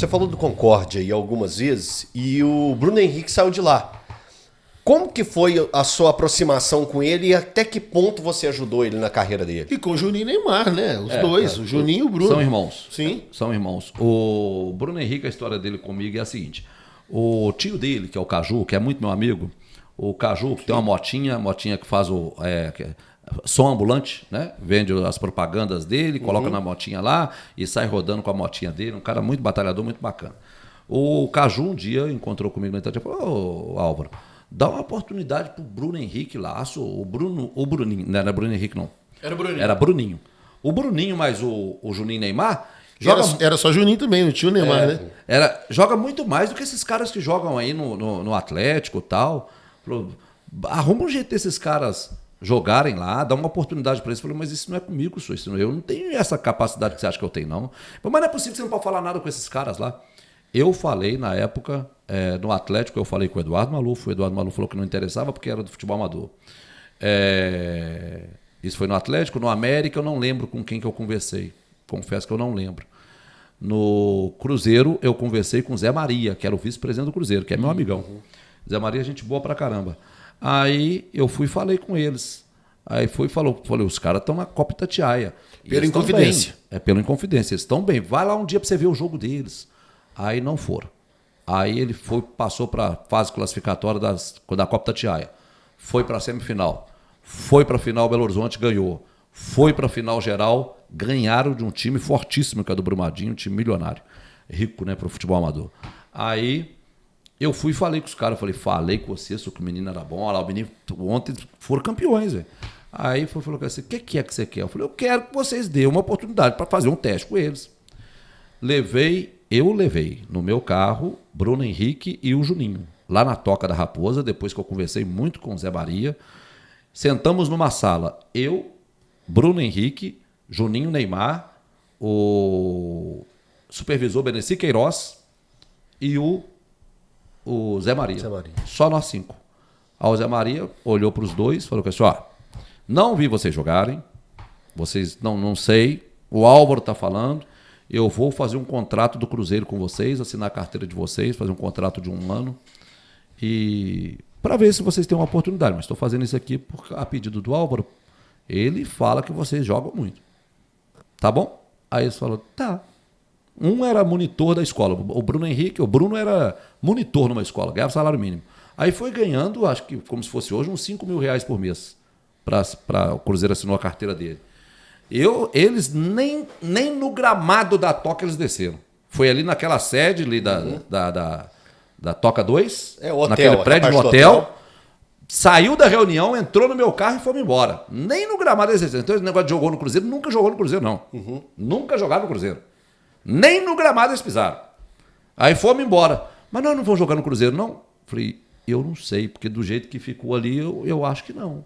Você falou do Concórdia aí algumas vezes e o Bruno Henrique saiu de lá. Como que foi a sua aproximação com ele e até que ponto você ajudou ele na carreira dele? E com o Juninho e Neymar, né? Os dois, o Juninho e o Bruno. São irmãos. Sim. São irmãos. O Bruno Henrique, a história dele comigo é a seguinte. O tio dele, que é o Caju, que é muito meu amigo, o Caju, que tem uma motinha que faz o som ambulante, né? Vende as propagandas dele, coloca na motinha lá e sai rodando com a motinha dele. Um cara muito batalhador, muito bacana. O Caju um dia encontrou comigo na internet e falou: ô Álvaro, dá uma oportunidade pro Bruno Henrique lá. O Bruninho, não era Bruno Henrique não. Era o Bruninho. Era Bruninho. O Bruninho mais o Juninho Neymar Era só Juninho também, não tinha o Neymar, né? joga muito mais do que esses caras que jogam aí no Atlético e tal. Falou, arruma um jeito desses caras jogarem lá, dá uma oportunidade para eles. Falei, mas isso não é comigo, eu não tenho essa capacidade que você acha que eu tenho, não. Mas não é possível que você não pode falar nada com esses caras lá. Eu falei, na época, no Atlético, eu falei com o Eduardo Maluf. O Eduardo Maluf falou que não interessava porque era do futebol amador. Isso foi no Atlético. No América, eu não lembro com quem que eu conversei. Confesso que eu não lembro. No Cruzeiro, eu conversei com o Zé Maria, que era o vice-presidente do Cruzeiro, que é meu amigão. Zé Maria, gente boa pra caramba. Aí eu fui e falei com eles. Aí falei, os caras estão na Copa Itatiaia. Pela Inconfidência. Pela Inconfidência. Eles estão bem. Vai lá um dia pra você ver o jogo deles. Aí não foram. Aí ele passou pra fase classificatória da Copa Itatiaia. Foi pra semifinal. Foi pra final, Belo Horizonte ganhou. Foi pra final geral, ganharam de um time fortíssimo, que é do Brumadinho, um time milionário. Rico, né, pro futebol amador. Aí eu fui e falei com os caras, falei com você, que o menino era bom, olha lá, o menino ontem foram campeões, velho. Aí falou assim, o que é que você quer? Eu falei, eu quero que vocês dêem uma oportunidade para fazer um teste com eles. Eu levei no meu carro Bruno Henrique e o Juninho, lá na Toca da Raposa, depois que eu conversei muito com o Zé Maria. Sentamos numa sala, eu, Bruno Henrique, Juninho Neymar, o supervisor Beneci Queiroz e o Zé Maria. Só nós 5. Aí o Zé Maria olhou para os dois e falou assim, não vi vocês jogarem, vocês não sei, o Álvaro está falando, eu vou fazer um contrato do Cruzeiro com vocês, assinar a carteira de vocês, fazer um contrato de 1 ano e para ver se vocês têm uma oportunidade, mas estou fazendo isso aqui a pedido do Álvaro. Ele fala que vocês jogam muito. Tá bom? Aí eles falaram, tá. Um era monitor da escola. O Bruno era monitor numa escola, ganhava salário mínimo. Aí foi ganhando, acho que como se fosse hoje, uns 5 mil reais por mês. Para o Cruzeiro assinou a carteira dele. Eles nem no gramado da Toca eles desceram. Foi ali naquela sede ali da Toca 2, naquele prédio, no hotel. Saiu da reunião, entrou no meu carro e foi embora. Nem no gramado eles desceram. Então esse negócio de jogou no Cruzeiro, nunca jogou no Cruzeiro, não. Nunca jogaram no Cruzeiro. Nem no gramado eles pisaram. Aí fomos embora. Mas nós não vamos jogar no Cruzeiro, não? Falei, eu não sei, porque do jeito que ficou ali, eu acho que não.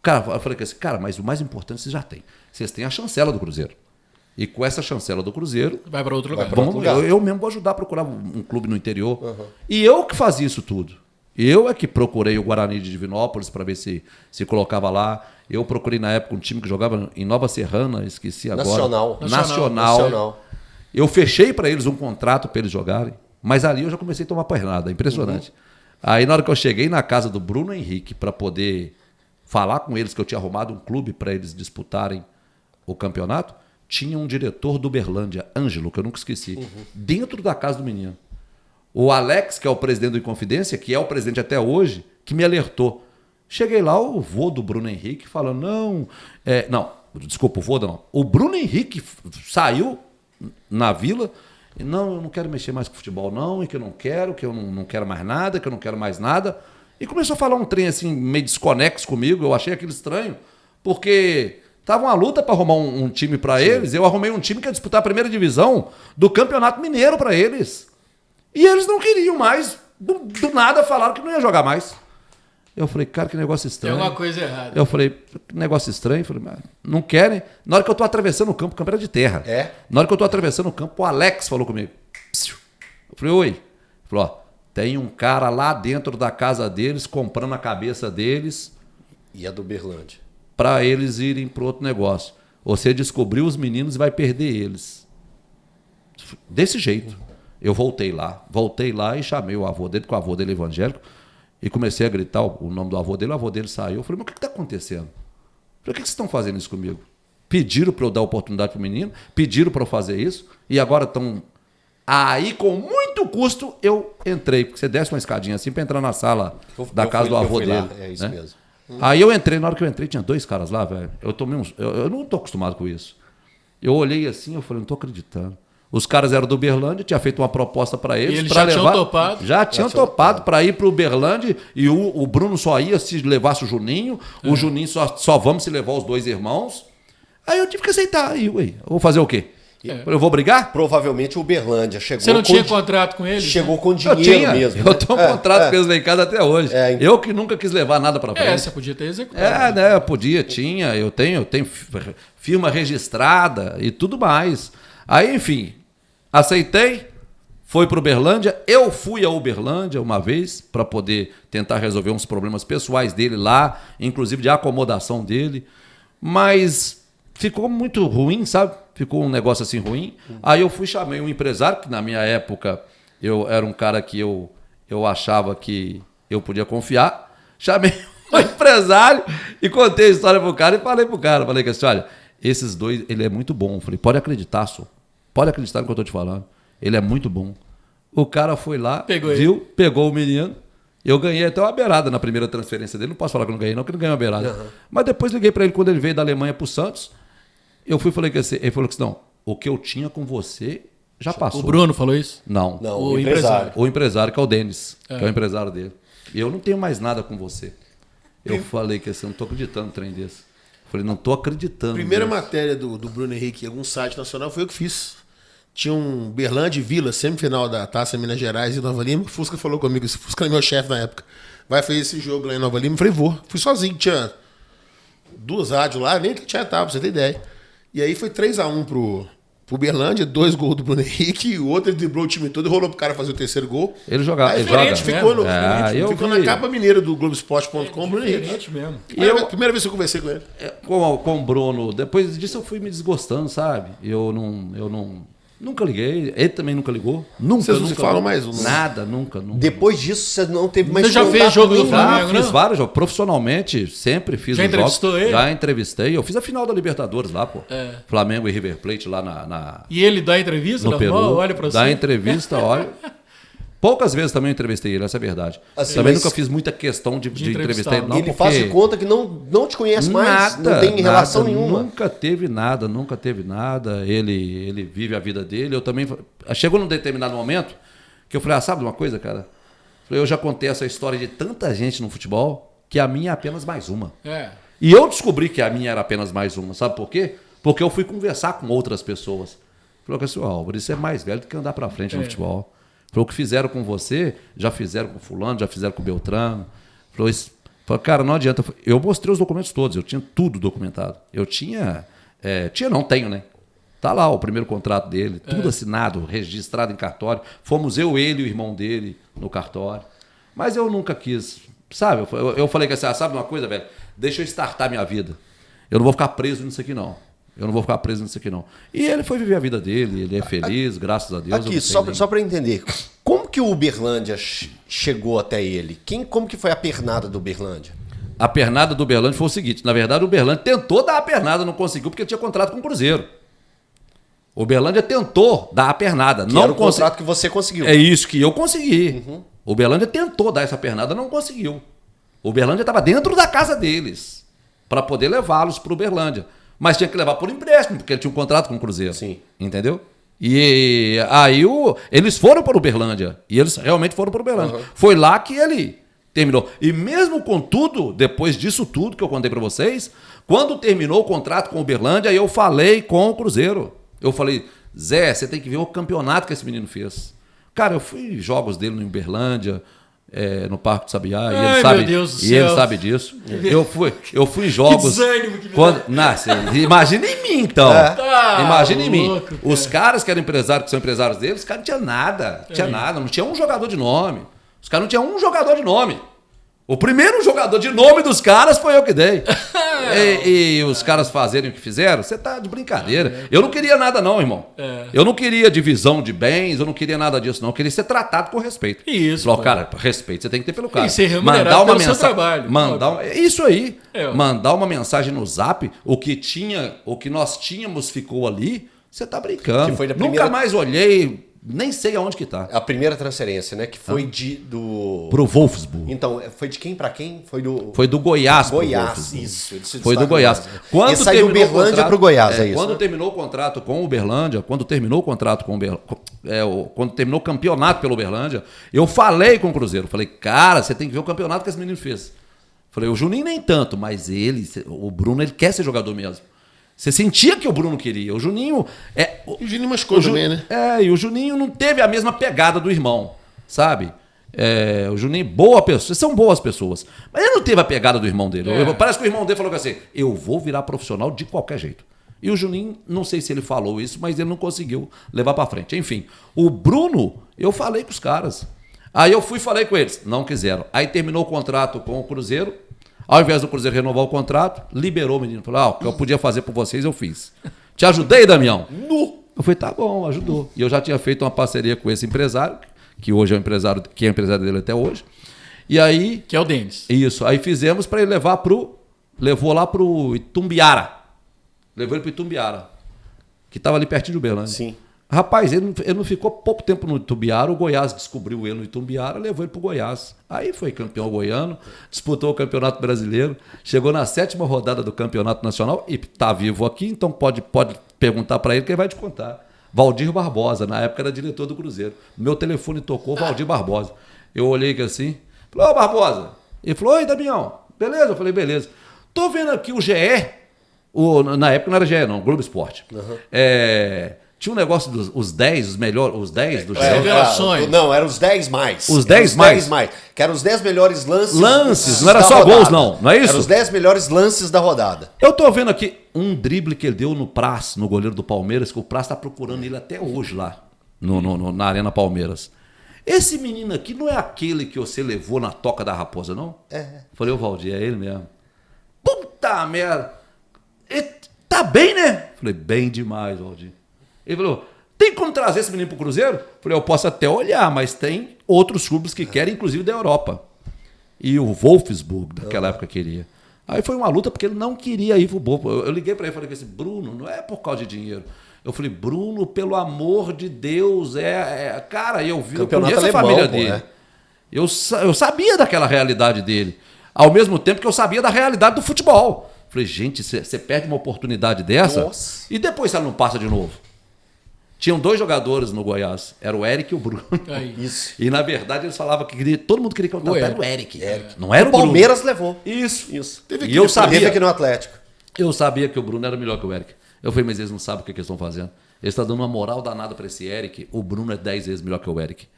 Eu falei assim, cara, mas o mais importante vocês já têm. Vocês têm a chancela do Cruzeiro. E com essa chancela do Cruzeiro... Vai para outro lugar. Eu mesmo vou ajudar a procurar um clube no interior. E eu que fazia isso tudo. Eu é que procurei o Guarani de Divinópolis para ver se colocava lá. Eu procurei na época um time que jogava em Nova Serrana, esqueci agora. Nacional. Eu fechei para eles um contrato para eles jogarem, mas ali eu já comecei a tomar pernada, impressionante. Aí na hora que eu cheguei na casa do Bruno Henrique para poder falar com eles que eu tinha arrumado um clube para eles disputarem o campeonato, tinha um diretor do Uberlândia, Ângelo, que eu nunca esqueci, dentro da casa do menino. O Alex, que é o presidente do Inconfidência, que é o presidente até hoje, que me alertou. Cheguei lá, o vô do Bruno Henrique falando, desculpa, o vô não. O Bruno Henrique saiu na vila, e não, eu não quero mexer mais com futebol não, e que eu não quero mais nada, que eu não quero mais nada. E começou a falar um trem assim, meio desconexo comigo, eu achei aquilo estranho, porque tava uma luta para arrumar um time para eles, eu arrumei um time que ia disputar a primeira divisão do Campeonato Mineiro para eles. E eles não queriam mais, do nada falaram que não ia jogar mais. Eu falei, cara, que negócio estranho. Tem alguma coisa errada. Eu falei, que negócio estranho. Eu falei, mas não querem. Na hora que eu tô atravessando o campo era de terra. Na hora que eu tô atravessando o campo, o Alex falou comigo. Eu falei, oi. Ele falou, tem um cara lá dentro da casa deles, comprando a cabeça deles. E a do Uberlândia. Para eles irem para outro negócio. Você descobriu os meninos e vai perder eles. Desse jeito. Eu voltei lá e chamei o avô dele, porque o avô dele é evangélico, e comecei a gritar o nome do avô dele saiu. Eu falei, mas o que está acontecendo? Por que vocês estão fazendo isso comigo? Pediram para eu dar oportunidade para o menino, pediram para eu fazer isso, e agora estão... Aí, com muito custo, eu entrei, porque você desce uma escadinha assim para entrar na sala da casa do avô dele. É isso mesmo. Aí eu entrei, na hora que eu entrei, tinha 2 caras lá, velho. Eu não tô acostumado com isso. Eu olhei assim, eu falei, não tô acreditando. Os caras eram do Uberlândia, tinha feito uma proposta para eles. E eles pra já levar, tinham topado? Já tinham topado para ir para o Uberlândia, e o Bruno só ia se levasse o Juninho, o Juninho só vamos se levar os 2 irmãos. Aí eu tive que aceitar. Aí, ué, eu vou fazer o quê? Eu vou brigar? Provavelmente o Uberlândia chegou. Você não tinha contrato com eles? Chegou com Eu dinheiro tinha. mesmo. Eu tenho um contrato com eles lá em casa até hoje. Então. Eu que nunca quis levar nada para frente. Você podia ter executado. Né? Eu podia, tinha. Eu tenho firma registrada e tudo mais. Aí, enfim, aceitei. Foi para Uberlândia. Eu fui a Uberlândia uma vez para poder tentar resolver uns problemas pessoais dele lá, inclusive de acomodação dele. Mas ficou muito ruim, sabe? Ficou um negócio assim ruim. Aí eu chamei um empresário, que na minha época eu era um cara que eu achava que eu podia confiar. Chamei um empresário e contei a história pro cara e falei pro cara. Falei que assim, olha, esses 2, ele é muito bom. Falei, pode acreditar, só. Pode acreditar no que eu tô te falando. Ele é muito bom. O cara foi lá, pegou o menino. Eu ganhei até uma beirada na primeira transferência dele. Não posso falar que eu não ganhei, não, porque ele ganhou uma beirada. Uhum. Mas depois liguei para ele quando ele veio da Alemanha pro Santos. Eu fui e falei que assim, ele falou que não, o que eu tinha com você já passou. O Bruno falou isso? Não, o empresário. O empresário, que é o Denis, que é o empresário dele. E eu não tenho mais nada com você. Eu falei que assim, eu não tô acreditando no trem desse. Falei, não tô acreditando. Primeira matéria do Bruno Henrique em algum site nacional foi eu que fiz. Tinha um Berlândia e Vila, semifinal da Taça Minas Gerais e Nova Lima. O Fusca falou comigo, esse Fusca era meu chefe na época. Vai fazer esse jogo lá em Nova Lima? Eu falei, vou. Fui sozinho, tinha 2 rádios lá, nem que tinha etapa, pra você ter ideia. E aí foi 3-1 pro Berlândia, 2 gols do Bruno Henrique, e o outro ele driblou o time todo e rolou pro cara fazer o 3º gol. Ele jogava. Aí ficou na capa mineira do Globoesporte.com, Bruno Henrique. Mesmo. Primeira vez que eu conversei com ele. Com o Bruno, depois disso eu fui me desgostando, sabe? Eu nunca liguei, ele também nunca ligou. Vocês não se falam mais? Nada, nunca. Depois disso, você não teve mais. Você já fez jogo do Flamengo, fiz vários jogos. Profissionalmente, sempre fiz já entrevistou jogos. ele? Já entrevistei. Eu fiz a final da Libertadores lá, pô. Flamengo e River Plate lá na E ele dá entrevista? No Peru. Olha pra você. Dá entrevista, olha. Poucas vezes também eu entrevistei ele, essa é a verdade. Assim, também nunca fiz muita questão de entrevistar ele. Não, ele faz de conta que não te conhece mais, nada, não tem relação nenhuma. Nunca teve nada. Ele vive a vida dele. Eu também. Chegou num determinado momento que eu falei, sabe de uma coisa, cara? Eu já contei essa história de tanta gente no futebol que a minha é apenas mais uma. E eu descobri que a minha era apenas mais uma. Sabe por quê? Porque eu fui conversar com outras pessoas. Falei assim, Álvaro, isso é mais velho do que andar pra frente no futebol. Falou, o que fizeram com você, já fizeram com fulano, já fizeram com o Beltrano. Falou, cara, não adianta. Eu mostrei os documentos todos, eu tinha tudo documentado. Eu tenho, né? Tá lá o primeiro contrato dele, tudo assinado, registrado em cartório. Fomos ele e o irmão dele no cartório. Mas eu nunca quis, sabe? Eu falei que assim, sabe uma coisa, velho? Deixa eu startar minha vida. Eu não vou ficar preso nisso aqui, não. E ele foi viver a vida dele, ele é feliz, graças a Deus. Aqui, só para entender, como que o Uberlândia chegou até ele? Como que foi a pernada do Uberlândia? A pernada do Uberlândia foi o seguinte, na verdade o Uberlândia tentou dar a pernada, não conseguiu porque tinha contrato com o Cruzeiro. O Uberlândia tentou dar a pernada. Não era o contrato que você conseguiu. É isso que eu consegui. O Uberlândia tentou dar essa pernada, não conseguiu. O Uberlândia estava dentro da casa deles para poder levá-los para o Uberlândia. Mas tinha que levar por empréstimo, porque ele tinha um contrato com o Cruzeiro. Sim. Entendeu? E aí eles foram para o Uberlândia. E eles realmente foram para o Uberlândia. Foi lá que ele terminou. E mesmo com tudo, depois disso tudo que eu contei para vocês, quando terminou o contrato com o Uberlândia, eu falei com o Cruzeiro. Eu falei, Zé, você tem que ver o campeonato que esse menino fez. Cara, eu fui em jogos dele no Uberlândia, no Parque do Sabiá, e ele sabe disso. Eu fui em jogos. Que desânimo que imagina em mim, então. Imagina em mim. Os caras que eram empresários, que são empresários deles, os caras não tinham nada. Não tinha um jogador de nome. Os caras não tinham um jogador de nome. O primeiro jogador de nome dos caras foi eu que dei. E os caras fazerem o que fizeram, você tá de brincadeira. Eu não queria nada não, irmão. Eu não queria divisão de bens, eu não queria nada disso não. Eu queria ser tratado com respeito. Isso, Falou, pô. cara, respeito você tem que ter pelo cara. E ser remunerado pelo seu trabalho. Isso aí. É. Mandar uma mensagem no Zap, o que nós tínhamos ficou ali, você tá brincando. Que foi da primeira- Nunca mais olhei, nem sei aonde que tá. A primeira transferência, né? Que foi do... Pro Wolfsburg. Então, foi de quem pra quem? Foi do... Foi do Goiás pro Goiás, Wolfsburg. isso. Ele se Foi do destaca Goiás. mais, né? Quando Ele saiu do terminou o Uberlândia contrato- pro Goiás, é isso, Quando né? terminou o contrato com o Uberlândia, quando terminou o contrato com o Uberlândia, quando terminou o campeonato pelo Uberlândia, eu falei com o Cruzeiro. Falei, cara, você tem que ver o campeonato que esse menino fez. Falei, o Juninho nem tanto, mas o Bruno, ele quer ser jogador mesmo. Você sentia que o Bruno queria. O Juninho... E o Juninho machucou também, né? E o Juninho não teve a mesma pegada do irmão, sabe? O Juninho, boa pessoa, são boas pessoas. Mas ele não teve a pegada do irmão dele. Parece que o irmão dele falou assim, eu vou virar profissional de qualquer jeito. E o Juninho, não sei se ele falou isso, mas ele não conseguiu levar pra frente. Enfim, o Bruno, eu falei com os caras. Aí eu fui e falei com eles, não quiseram. Aí terminou o contrato com o Cruzeiro. Ao invés do Cruzeiro renovar o contrato, liberou o menino. Falou, o que eu podia fazer por vocês, eu fiz. Te ajudei, Damião? Eu falei, tá bom, ajudou. E eu já tinha feito uma parceria com esse empresário, que hoje é o empresário, que é empresário dele até hoje. E aí... Que é o Denis. Isso. Aí fizemos para ele levar levou lá pro Itumbiara. Levou ele pro Itumbiara, que estava ali pertinho de Uberlândia. Sim. Rapaz, ele não ficou pouco tempo no Itumbiara, o Goiás descobriu ele no Itumbiara, levou ele pro Goiás. Aí foi campeão goiano, disputou o Campeonato Brasileiro, chegou na 7ª rodada do Campeonato Nacional e tá vivo aqui, então pode perguntar para ele que ele vai te contar. Valdir Barbosa, na época era diretor do Cruzeiro. Meu telefone tocou, Valdir Barbosa. Eu olhei aqui assim, falei, ô Barbosa. Ele falou, oi Damião, beleza? Eu falei, beleza. Tô vendo aqui o GE, na época não era GE não, Globo Esporte. Tinha um negócio dos 10, os melhores, os 10 do GE. Revelações. Não, eram os 10 mais. Os 10 mais? Que eram os 10 melhores lances. Lances, não era da só rodada. gols, não é isso? Eram os 10 melhores lances da rodada. Eu tô vendo aqui um drible que ele deu no Praz, no goleiro do Palmeiras, que o Praz tá procurando ele até hoje lá, na Arena Palmeiras. Esse menino aqui não é aquele que você levou na Toca da Raposa, não? Falei, ô Valdir, é ele mesmo. Puta merda! Tá bem, né? Falei, bem demais, Valdir. Ele falou, tem como trazer esse menino pro Cruzeiro? Falei, eu posso até olhar, mas tem outros clubes que querem, inclusive da Europa. E o Wolfsburg, daquela época, queria. Aí foi uma luta, porque ele não queria ir pro Wolfsburg. Eu liguei para ele e falei assim, Bruno, não é por causa de dinheiro. Eu falei, Bruno, pelo amor de Deus, cara, eu conheço a família dele. Né? Eu sabia daquela realidade dele. Ao mesmo tempo que eu sabia da realidade do futebol. Falei, gente, você perde uma oportunidade dessa. Nossa. E depois ela não passa de novo. Tinham 2 jogadores no Goiás. Era o Eric e o Bruno. Aí. Isso. E na verdade eles falavam que todo mundo queria contratar o Eric. Não O era o Bruno. Palmeiras levou. Isso. Teve E eu sabia. Teve aqui no Atlético. Eu sabia que o Bruno era melhor que o Eric. Eu falei, mas eles não sabem o que eles estão fazendo. Eles estão dando uma moral danada para esse Eric. O Bruno é 10 vezes melhor que o Eric.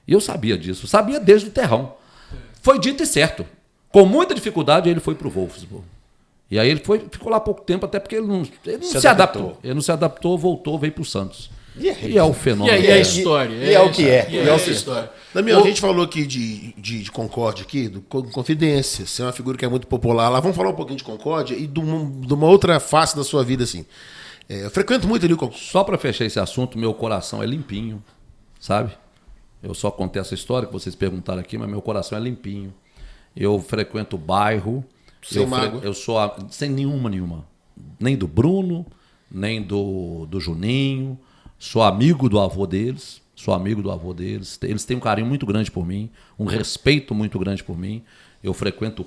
E eu sabia disso. Sabia desde o terrão. Foi dito e certo. Com muita dificuldade, ele foi pro Wolfsburg. E aí ele ficou lá pouco tempo, até porque ele não se adaptou. Ele não se adaptou, voltou, veio pro Santos. E é o fenômeno. E aí a história. E é o que é. E é essa história. Damião, a gente falou aqui de Concórdia aqui, do Confidência. Você é uma figura que é muito popular lá. Vamos falar um pouquinho de Concórdia e de uma outra face da sua vida, assim. Eu frequento muito ali o... Só para fechar esse assunto, meu coração é limpinho, sabe? Eu só contei essa história que vocês perguntaram aqui, mas meu coração é limpinho. Eu frequento o bairro. Sem mágoa. Eu sou sem nenhuma. Nem do Bruno, nem do Juninho. Sou amigo do avô deles. Eles têm um carinho muito grande por mim, um respeito muito grande por mim. Eu frequento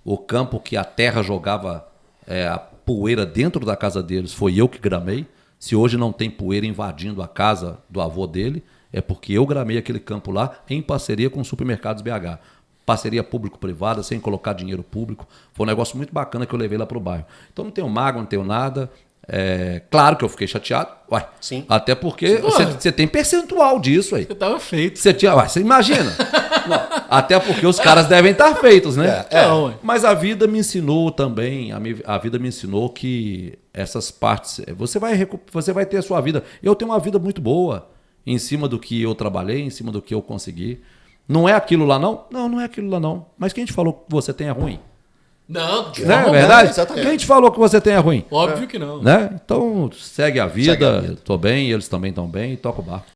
o campo que a terra jogava a poeira dentro da casa deles, foi eu que gramei. Se hoje não tem poeira invadindo a casa do avô dele, é porque eu gramei aquele campo lá em parceria com o Supermercados BH. Parceria público-privada, sem colocar dinheiro público. Foi um negócio muito bacana que eu levei lá pro bairro. Então não tenho mágoa, não tenho nada. Claro que eu fiquei chateado. Sim. Até porque você tem percentual disso aí. Você tava feito. Você imagina. Não, até porque os caras devem estar feitos, né? Não, Mas a vida me ensinou também, a vida me ensinou que essas partes, você vai ter a sua vida. Eu tenho uma vida muito boa, em cima do que eu trabalhei, em cima do que eu consegui. Não é aquilo lá, não? Não, não é aquilo lá, não. Mas quem te falou que você tem é ruim? Não, de Não é forma verdade? exatamente. Quem te falou que você tem é ruim? Óbvio que não. Né? Então, segue a vida. Segue a vida. Tô bem, eles também estão bem e toca o barco.